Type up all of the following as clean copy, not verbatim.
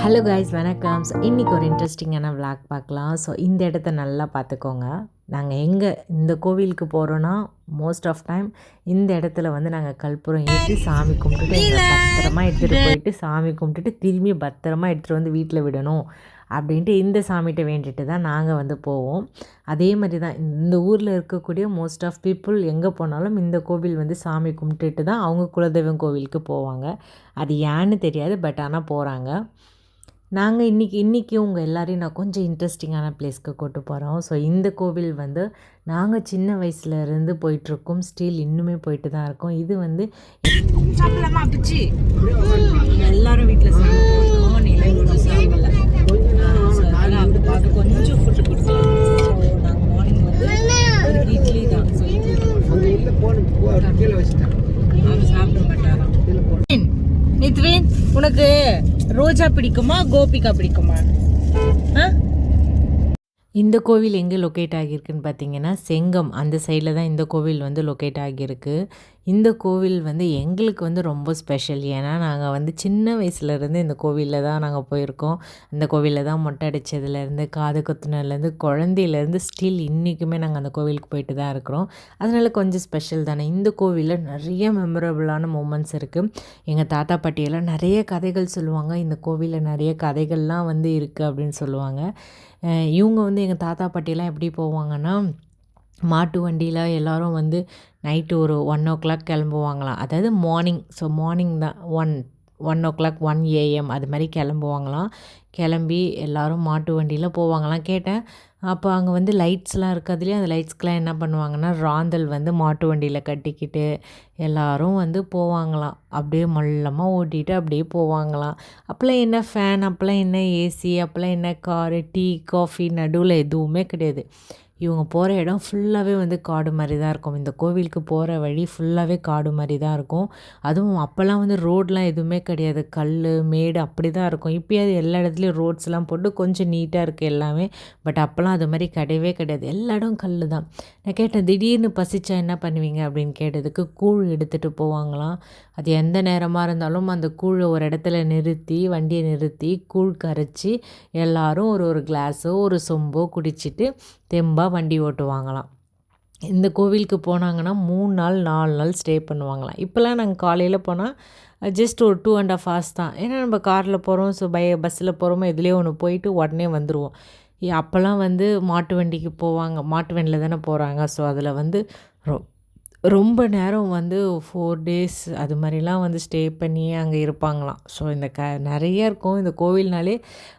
Hello guys வணக்கம். So இன்றைக்கி ஒரு இன்ட்ரெஸ்டிங்கான விளாக் பார்க்கலாம். ஸோ இந்த இடத்த நல்லா பார்த்துக்கோங்க. நாங்கள் எங்கே இந்த கோவிலுக்கு போகிறோன்னா மோஸ்ட் ஆஃப் டைம் இந்த இடத்துல வந்து நாங்கள் கற்பூரம் ஏற்றி சாமி கும்பிட்டுட்டு எங்களை பத்திரமா எடுத்துகிட்டு போயிட்டு சாமி கும்பிட்டுட்டு திரும்பி பத்திரமா எடுத்துகிட்டு வந்து வீட்டில் விடணும் அப்படின்ட்டு இந்த சாமிகிட்ட வேண்டிட்டு தான் நாங்கள் வந்து போவோம். அதே மாதிரி தான் இந்த ஊரில் இருக்கக்கூடிய மோஸ்ட் ஆஃப் பீப்புள் எங்கே போனாலும் இந்த கோவில் வந்து சாமி கும்பிட்டுட்டு தான் அவங்க குலதெய்வம் கோவிலுக்கு போவாங்க. அது ஏன்னு தெரியாது, பட் ஆனால் போகிறாங்க. நாங்கள் இன்றைக்கி உங்கள் எல்லோரையும் நான் கொஞ்சம் இன்ட்ரெஸ்டிங்கான பிளேஸ்க்கு கூட்டு போகிறோம். ஸோ இந்த கோவில் வந்து நாங்கள் சின்ன வயசுலேருந்து போயிட்டுருக்கோம், ஸ்டில் இன்னுமே போயிட்டு தான் இருக்கோம். இது வந்து சாப்பிடலாமா பிச்சு எல்லோரும் வீட்டில் சாப்பிடுவோம், நிலை கொஞ்சம் சாப்பிடல. அது பார்த்து கொஞ்சம் ஃபுட்டு கொடுக்கலாம். ஸோ நாங்கள் மார்னிங் வந்து இட்லி தான். ஸோ இட்லி வச்சுட்டேன், அவர் சாப்பிட மாட்டாராம். நித்வின், உனக்கு ரோஜா பிடிக்குமா கோபிகா பிடிக்குமா? இந்த கோவில் எங்கே லொக்கேட் ஆகியிருக்குன்னு பார்த்தீங்கன்னா செங்கம் அந்த சைடில் தான் இந்த கோவில் வந்து லொக்கேட் ஆகியிருக்கு. இந்த கோவில் வந்து எங்களுக்கு வந்து ரொம்ப ஸ்பெஷல். ஏன்னா நாங்கள் வந்து சின்ன வயசுலேருந்து இந்த கோவிலில் தான் நாங்கள் போயிருக்கோம். இந்த கோவிலில் தான் மொட்டை அடித்ததுலேருந்து காது குத்துனதுலேருந்து குழந்தையிலேருந்து ஸ்டில் இன்றைக்குமே நாங்கள் அந்த கோவிலுக்கு போயிட்டு தான் இருக்கிறோம். அதனால் கொஞ்சம் ஸ்பெஷல் தானே. இந்த கோவிலில் நிறைய மெமரபுளான மூமெண்ட்ஸ் இருக்குது. எங்கள் தாத்தா பாட்டியெல்லாம் நிறைய கதைகள் சொல்லுவாங்க. இந்த கோவிலில் நிறைய கதைகள்லாம் வந்து இருக்குது அப்படின்னு சொல்லுவாங்க. இவங்க வந்து எங்கள் தாத்தா பாட்டியெல்லாம் எப்படி போவாங்கன்னா மாட்டு வண்டியில் எல்லோரும் வந்து நைட்டு ஒரு 1 கிளம்புவாங்களாம். அதாவது மார்னிங். ஸோ மார்னிங் தான் 1 AM அது மாதிரி கிளம்புவாங்களாம். கிளம்பி எல்லோரும் மாட்டு வண்டியில் போவாங்களாம். கேட்டேன், அப்போ அங்கே வந்து லைட்ஸ்லாம் இருக்கிறதுலேயே அந்த லைட்ஸ்க்கெலாம் என்ன பண்ணுவாங்கன்னா ராந்தல் வந்து மாட்டு வண்டியில் கட்டிக்கிட்டு எல்லோரும் வந்து போவாங்களாம். அப்படியே மொல்லமாக ஓட்டிகிட்டு அப்படியே போவாங்களாம். அப்போல்லாம் என்ன ஃபேன், அப்போல்லாம் என்ன ஏசி, அப்போல்லாம் என்ன காரு, டீ, காஃபி நடுவில் எதுவுமே கிடையாது. இவங்க போகிற இடம் ஃபுல்லாகவே வந்து காடு மாதிரி தான் இருக்கும். இந்த கோவிலுக்கு போகிற வழி ஃபுல்லாகவே காடு மாதிரி தான் இருக்கும். அதுவும் அப்போல்லாம் வந்து ரோடெலாம் எதுவுமே கிடையாது, கல் மேடு அப்படி தான் இருக்கும். இப்போயாவது எல்லா இடத்துலையும் ரோட்ஸ்லாம் போட்டு கொஞ்சம் நீட்டாக இருக்குது எல்லாமே. பட் அப்போல்லாம் அது மாதிரி கிடையவே கிடையாது, எல்லா இடம் கல் தான். நான் கேட்டேன், திடீர்னு பசிச்சா என்ன பண்ணுவீங்க அப்படின்னு கேட்டதுக்கு கூழ் எடுத்துகிட்டு போவாங்களாம். அது எந்த நேரமாக இருந்தாலும் அந்த கூழை ஒரு இடத்துல நிறுத்தி வண்டியை நிறுத்தி கூழ் கரைச்சி எல்லோரும் ஒரு கிளாஸோ ஒரு சொம்போ குடிச்சிட்டு தெம்பாக வண்டி ஓட்டுவாங்களாம். இந்த கோவிலுக்கு போனாங்கன்னா 3 நாள் 4 நாள் ஸ்டே பண்ணுவாங்களாம். இப்போல்லாம் நாங்கள் காலையில் போனால் ஜஸ்ட் ஒரு 2.5 hours தான். ஏன்னா நம்ம காரில் போகிறோம், ஸோ பஸ்ஸில் போகிறோமோ எதுலேயோ ஒன்று போயிட்டு உடனே வந்துடுவோம். அப்போல்லாம் வந்து மாட்டு வண்டிக்கு போவாங்க, மாட்டு வண்டியில் தானே போகிறாங்க. ஸோ அதில் வந்து ரொம்ப நேரம் வந்து 4 days அது மாதிரிலாம் வந்து ஸ்டே பண்ணி அங்கே இருப்பாங்களாம். ஸோ இந்த நிறைய இருக்கும் இந்த கோவில்னாலே.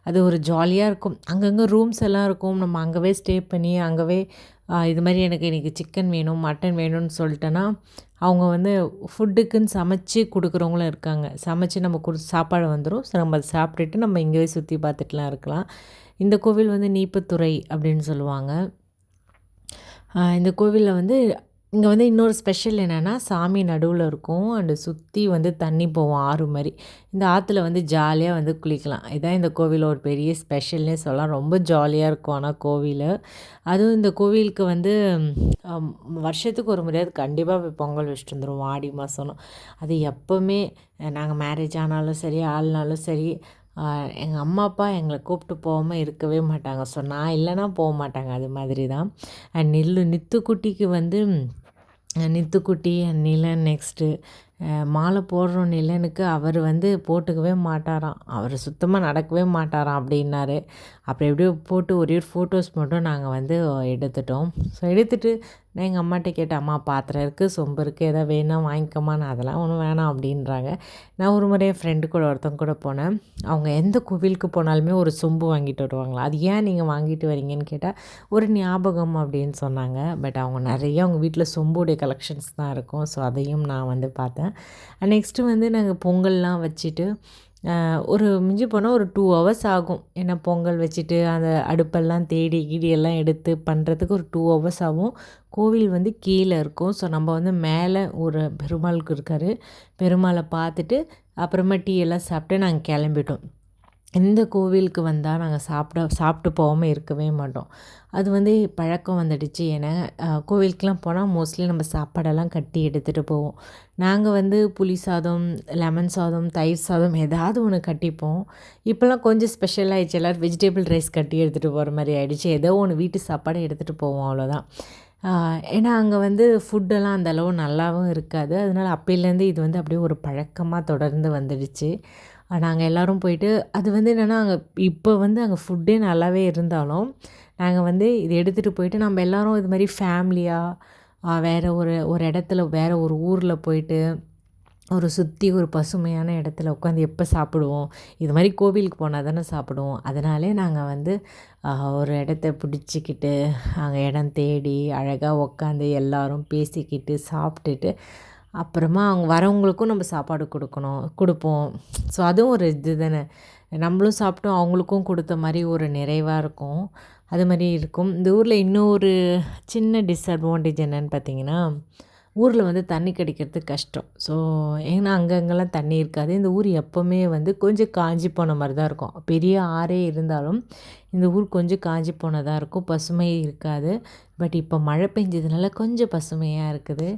அது ஒரு ஜாலியாக இருக்கும். அங்கங்கே ரூம்ஸ் எல்லாம் இருக்கும். நம்ம அங்கேவே ஸ்டே பண்ணி அங்கேவே இது மாதிரி எனக்கு இன்றைக்கி சிக்கன் வேணும் மட்டன் வேணும்னு சொல்லிட்டேன்னா அவங்க வந்து ஃபுட்டுக்குன்னு சமைச்சி கொடுக்குறவங்களும் இருக்காங்க. சமைச்சி நம்ம சாப்பாடு வந்துடும். ஸோ நம்ம அதை சாப்பிட்டுட்டு நம்ம இங்கேயே சுற்றி பார்த்துட்டுலாம் இருக்கலாம். இந்த கோவில் வந்து நீப்பத்துறை அப்படின்னு சொல்லுவாங்க. இந்த கோவிலில் வந்து இங்கே வந்து இன்னொரு ஸ்பெஷல் என்னென்னா சாமி நடுவில் இருக்கும் அண்டு சுற்றி வந்து தண்ணி போவோம் ஆறு மாதிரி. இந்த ஆற்றுல வந்து ஜாலியாக வந்து குளிக்கலாம். இதுதான் இந்த கோவிலில் ஒரு பெரிய ஸ்பெஷல்னே சொல்லலாம். ரொம்ப ஜாலியாக இருக்கும் ஆனால் கோவில். அதுவும் இந்த கோவிலுக்கு வந்து வருஷத்துக்கு ஒரு முறையாவது கண்டிப்பாக போய் பொங்கல் வச்சுட்டு வந்துடுவோம் ஆடி மாதம். அது எப்போவுமே நாங்கள் மேரேஜ் ஆனாலும் சரி ஆள்னாலும் சரி எங்கள் அம்மா அப்பா எங்களை கூப்பிட்டு போகாமல் இருக்கவே மாட்டாங்க. ஸோ நான் இல்லைன்னா போக மாட்டாங்க. அது மாதிரி தான். அண்ட் நித்துக்குட்டிக்கு வந்து நித்துக்குட்டி நிலன் நெக்ஸ்ட்டு மாலை போடுறோம் நிலனுக்கு அவர் வந்து போட்டுக்கவே மாட்டாராம். அவர் சுத்தமாக நடக்கவே மாட்டாராம் அப்படின்னாரு. அப்புறம் எப்படியோ போட்டு ஒரே ஒரு ஃபோட்டோஸ் மட்டும் நாங்கள் வந்து எடுத்துட்டோம். ஸோ எடுத்துகிட்டு நான் எங்கள் அம்மாட்ட கேட்டேன், அம்மா பாத்திரம் இருக்குது சொம்பு இருக்குது எதாவது வேணால் வாங்கிக்கம்மா. நான் அதெல்லாம் ஒன்றும் வேணாம் அப்படின்றாங்க. நான் ஒரு முறை என் ஃப்ரெண்டு கூட ஒருத்தவங்க கூட போனேன். அவங்க எந்த கோவிலுக்கு போனாலுமே ஒரு சொம்பு வாங்கிட்டு வருவாங்களா. அது ஏன் நீங்கள் வாங்கிட்டு வரீங்கன்னு கேட்டால் ஒரு ஞாபகம் அப்படின்னு சொன்னாங்க. பட் அவங்க நிறைய அவங்க வீட்டில் சொம்புடைய கலெக்ஷன்ஸ் தான் இருக்கும். ஸோ அதையும் நான் வந்து பார்த்தேன். நெக்ஸ்ட்டு வந்து நாங்கள் பொங்கல்லாம் வச்சுட்டு ஒரு மிஞ்சி போனால் ஒரு 2 hours ஆகும். ஏன்னா பொங்கல் வச்சுட்டு அந்த அடுப்பெல்லாம் தேடி எல்லாம் எடுத்து பண்ணுறதுக்கு ஒரு 2 hours ஆகும். கோவில் வந்து கீழே இருக்கும். ஸோ நம்ம வந்து மேலே ஒரு பெருமாளுக்கு இருக்கார். பெருமாளை பார்த்துட்டு அப்புறமா டீ எல்லாம் சாப்பிட்டு நாங்கள் கிளம்பிட்டோம். இந்த கோவிலுக்கு வந்தா நாங்க சாப்பிட்டு போகாம இருக்கவே மாட்டோம். அது வந்து பழக்கம் வந்துடுச்சு. ஏன்னா கோவிலுக்குலாம் போனா மோஸ்ட்லி நம்ம சாப்பாடெல்லாம் கட்டி எடுத்துகிட்டு போவோம். நாங்க வந்து புளி சாதம், லெமன் சாதம், தயிர் சாதம் ஏதாவது ஒண்ணு கட்டிப்போம். இப்போலாம் கொஞ்சம் ஸ்பெஷல் ஆயிடுச்சு. எல்லாரும் வெஜிடபிள் ரைஸ் கட்டி எடுத்துகிட்டு போகிற மாரி ஆயிடுச்சு. ஏதோ ஒண்ணு வீட்டு சாப்பாடு எடுத்துகிட்டு போவோம் அவ்வளோதான். ஆ ஏன்னா அங்க வந்து ஃபுட்டெல்லாம் அந்த அளவு நல்லாவும் இருக்காது. அதனால அப்பைலேருந்து இது வந்து அப்படியே ஒரு பழக்கமா தொடர்ந்து வந்துடுச்சு. நாங்க எல்லாரும் போயிட்டு அது வந்து என்னென்னா, அங்க இப்போ வந்து அங்க ஃபுட்டே நல்லாவே இருந்தாலும், நாங்க வந்து இத எடுத்துகிட்டு போயிட்டு நம்ம எல்லாரும் இது மாரி ஃபேமிலியா வேற ஒரு ஒரு இடத்துல வேற ஒரு ஊர்ல போயிட்டு, சுத்தி ஒரு பசுமையான இடத்துல உட்காந்து எப்போ சாப்பிடுவோம்? இது மாரி கோவிலுக்கு போனா தானே சாப்பிடுவோம். அதனாலே நாங்க வந்து அ ஒரு இடத்த பிடிச்சிக்கிட்டு, அங்க இடம் தேடி, அழகா உட்காந்து எல்லாரும் பேசிக்கிட்டு, சாப்பிட்டுட்டு, அப்புறமா அவங்க வரவங்களுக்கும் நம்ம சாப்பாடு குடுப்போம். ஸோ அதுவும் ஒரு இது தானே. நம்மளும் சாப்பிட்டோம், அவங்களுக்கும் குடுத்த மாரி ஒரு நிறைவா இருக்கும். அது மாரி இருக்கும். இந்த ஊர்ல இன்னொரு சின்ன டிஸ்அட்வான்டேஜ் என்னன்னு பார்த்தீங்கன்னா, ஊர்ல வந்து தண்ணி கிடைக்கிறது கஷ்டம். ஸோ ஏன்னா அங்கங்கலாம் தண்ணி இருக்காது. இந்த ஊர் எப்பவுமே வந்து கொஞ்சம் காஞ்சு போன மாரி தான் இருக்கும். பெரிய ஆறே இருந்தாலும், இந்த ஊர் கொஞ்சம் காஞ்சு போனதா இருக்கும். பசுமை இருக்காது. பட் இப்போ மழை பெஞ்சதுனால கொஞ்சம் பசுமையா இருக்குது.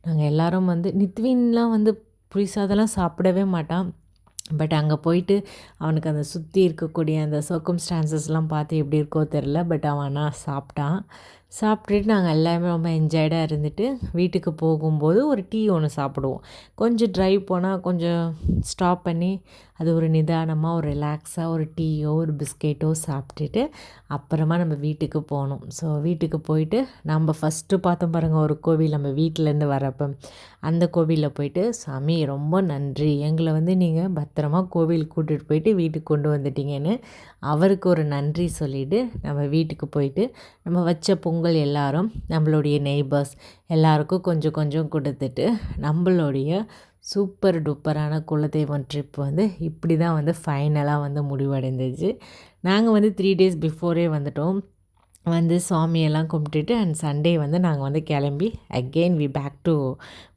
நாங்க எல்லாரும் வந்து நித்வின்லாம் வந்து புளி சாதம்லாம் சாப்பிடவே மாட்டான். பட் அங்கே போயிட்டு அவனுக்கு அந்த சுற்றி இருக்கக்கூடிய அந்த சர்க்கம்ஸ்டான்சஸ்லாம் பார்த்து எப்படி இருக்கோ தெரில. பட் அவன் ஆனால் சாப்பிட்டான். சாப்பிட்டுட்டு நாங்கள் எல்லாமே ரொம்ப என்ஜாய்டாக இருந்துட்டு வீட்டுக்கு போகும்போது ஒரு டீ ஒன்று சாப்பிடுவோம். கொஞ்சம் ட்ரைவ் போனால் கொஞ்சம் ஸ்டாப் பண்ணி அது ஒரு நிதானமாக ஒரு ரிலாக்ஸாக ஒரு டீயோ ஒரு பிஸ்கெட்டோ சாப்பிட்டுட்டு அப்புறமா நம்ம வீட்டுக்கு போகணும். ஸோ வீட்டுக்கு போயிட்டு நம்ம ஃபஸ்ட்டு பார்த்தோம் பாருங்கள் ஒரு கோவில் நம்ம வீட்டிலேருந்து வரப்போ, அந்த கோவிலில் போயிட்டு சாமி ரொம்ப நன்றி, எங்களை வந்து நீங்கள் பத்திரமா கோவிலுக்கு கூட்டிகிட்டு போயிட்டு வீட்டுக்கு கொண்டு வந்துட்டீங்கன்னு அவருக்கு ஒரு நன்றி சொல்லிவிட்டு நம்ம வீட்டுக்கு போயிட்டு நம்ம வச்ச பொங்கல் எல்லாரும் நம்மளுடைய நெய்பர்ஸ் எல்லாருக்கும் கொஞ்சம் கொஞ்சம் கொடுத்துட்டு நம்மளுடைய சூப்பர் டூப்பரான குலதெய்வம் ட்ரிப் வந்து இப்படி தான் வந்து ஃபைனலாக வந்து முடிவடைந்துச்சு. நாங்கள் வந்து 3 டேஸ் பிஃபோரே வந்துட்டோம். வந்து சாமியெல்லாம் கும்பிட்டுட்டு அண்ட் சண்டே வந்து நாங்கள் வந்து கிளம்பி அகெயின் பேக் டு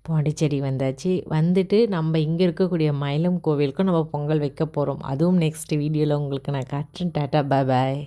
பாண்டிச்சேரி வந்தாச்சு. வந்துட்டு நம்ம இங்கே இருக்கக்கூடிய மயிலம் கோவிலுக்கும் நம்ம பொங்கல் வைக்க போகிறோம். அதுவும் நெக்ஸ்ட் வீடியோவில் உங்களுக்கு நான் காட்டுறேன். டாட்டா பாய் பாய்.